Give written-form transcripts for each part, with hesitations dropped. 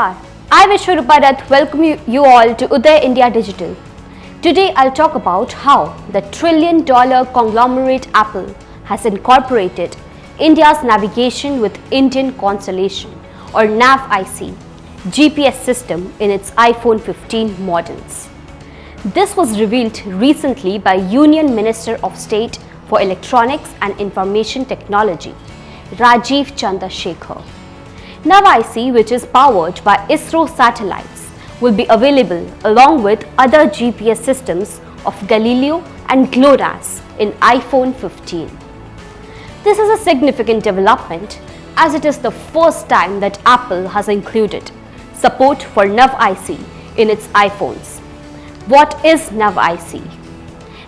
Namaskar. I Vishwarupa welcome you all to Uday India Digital. Today I'll talk about how the trillion-dollar conglomerate Apple has incorporated India's navigation with Indian constellation or NAVI GPS system in its iPhone 15 models. This was revealed recently by Union Minister of State for Electronics and Information Technology, Rajiv Chandrasekhar. NAVI, which is powered by ISRO satellites, will be available along with other GPS systems of Galileo and GLONASS in iPhone 15. This is a significant development as it is the first time that Apple has included support for NAVI in its iPhones. What is NAVI?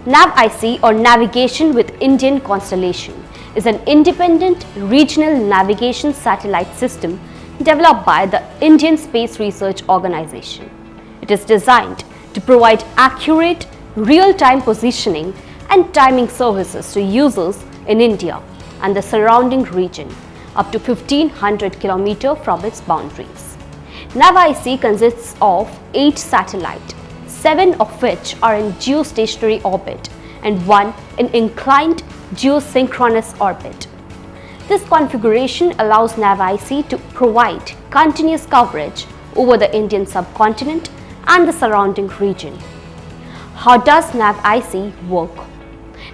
NAVI, or Navigation with Indian Constellation, is an independent regional navigation satellite system developed by the Indian Space Research Organization. It is designed to provide accurate, real-time positioning and timing services to users in India and the surrounding region up to 1500 km from its boundaries. NAVI consists of 8 satellites, 7 of which are in geostationary orbit and 1 in inclined geosynchronous orbit. This configuration allows NAVI to provide continuous coverage over the Indian subcontinent and the surrounding region. How does NAVI work?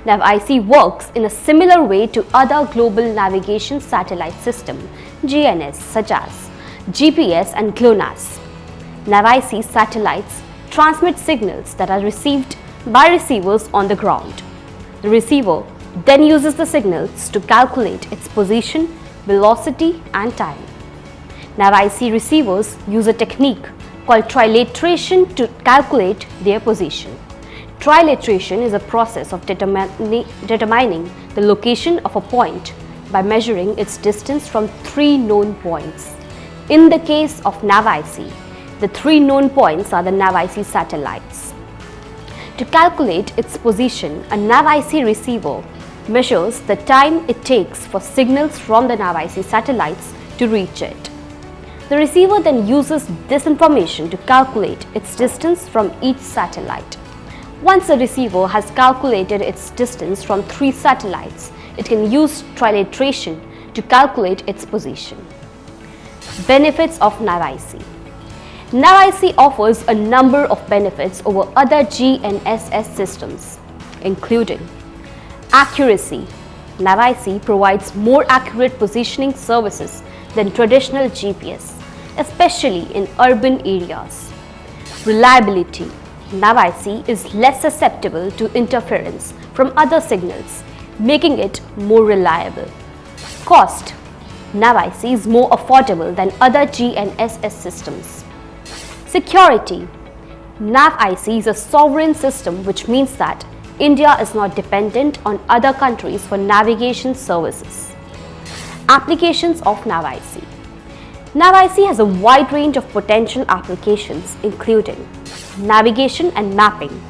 NAVI works in a similar way to other global navigation satellite systems, GNS, such as GPS and GLONASS. NAVI satellites transmit signals that are received by receivers on the ground. The receiver then uses the signals to calculate its position, velocity and time. NAVI receivers use a technique called trilateration to calculate their position. Trilateration is a process of determining the location of a point by measuring its distance from 3 known points. In the case of NAVI, the 3 known points are the NAVI satellites. To calculate its position, a NAVI receiver measures the time it takes for signals from the NAVI satellites to reach it. The receiver then uses this information to calculate its distance from each satellite. Once the receiver has calculated its distance from 3 satellites, it can use trilateration to calculate its position. Benefits of NAVI. NAVI offers a number of benefits over other GNSS systems, including accuracy. NAVI provides more accurate positioning services than traditional GPS, especially in urban areas. Reliability. NAVI is less susceptible to interference from other signals, making it more reliable. Cost. NAVI is more affordable than other GNSS systems. Security. NAVI is a sovereign system, which means that India is not dependent on other countries for navigation services. Applications of NAVI. NAVI has a wide range of potential applications, including navigation and mapping.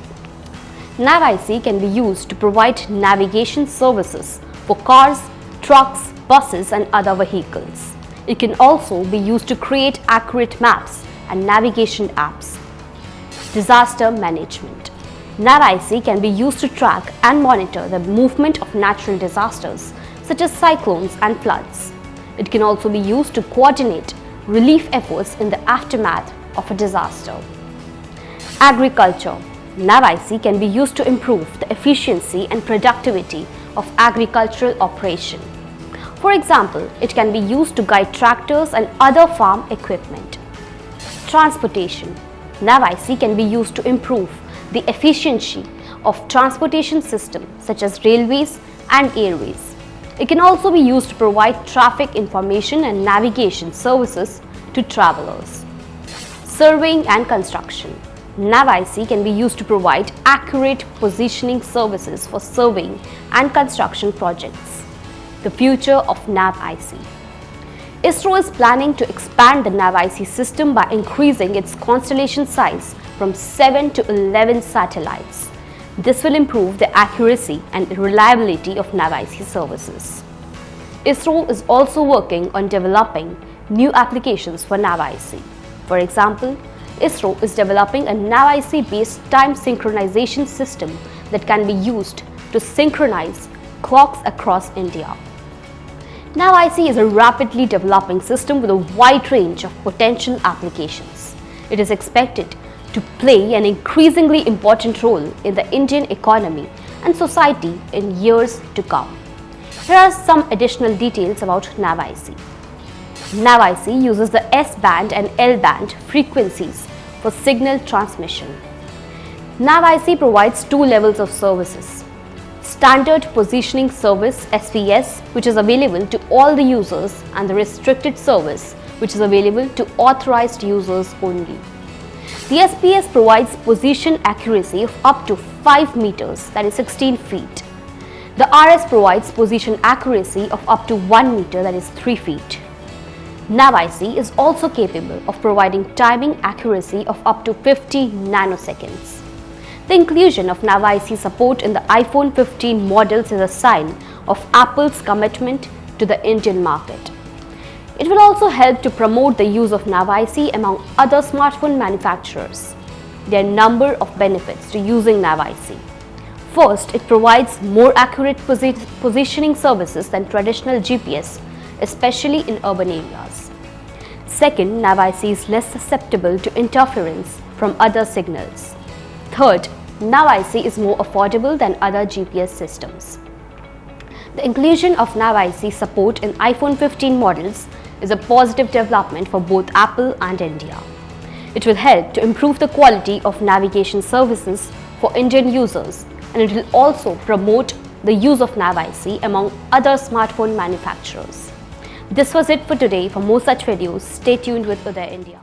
NAVI can be used to provide navigation services for cars, trucks, buses and other vehicles. It can also be used to create accurate maps and navigation apps. Disaster management. NAVI can be used to track and monitor the movement of natural disasters such as cyclones and floods. It can also be used to coordinate relief efforts in the aftermath of a disaster. Agriculture. NAVI can be used to improve the efficiency and productivity of agricultural operation. For example, it can be used to guide tractors and other farm equipment. Transportation. NAVI can be used to improve the efficiency of transportation systems such as railways and airways. It can also be used to provide traffic information and navigation services to travelers. Surveying and construction. NAVI can be used to provide accurate positioning services for surveying and construction projects. The future of NAVI. ISRO is planning to expand the NAVI system by increasing its constellation size from 7 to 11 satellites. This will improve the accuracy and reliability of NAVI services. ISRO is also working on developing new applications for NAVI. For example, ISRO is developing a NAVI-based time synchronization system that can be used to synchronize clocks across India. NAVI is a rapidly developing system with a wide range of potential applications. It is expected to play an increasingly important role in the Indian economy and society in years to come. Here are some additional details about NAVI. NAVI uses the S-band and L-band frequencies for signal transmission. NAVI provides two levels of services. Standard Positioning Service (SPS), which is available to all the users, and the Restricted Service, which is available to authorized users only. The SPS provides position accuracy of up to 5 meters, that is 16 feet. The RS provides position accuracy of up to 1 meter, that is 3 feet. NAVI is also capable of providing timing accuracy of up to 50 nanoseconds. The inclusion of NAVI support in the iPhone 15 models is a sign of Apple's commitment to the Indian market. It will also help to promote the use of NAVI among other smartphone manufacturers. There are a number of benefits to using NAVI. First, it provides more accurate positioning services than traditional GPS, especially in urban areas. Second, NAVI is less susceptible to interference from other signals. Third, NAVI is more affordable than other GPS systems. The inclusion of NAVI support in iPhone 15 models is a positive development for both Apple and India. It will help to improve the quality of navigation services for Indian users, and it will also promote the use of NAVI among other smartphone manufacturers. This was it for today. For more such videos, stay tuned with Uday India.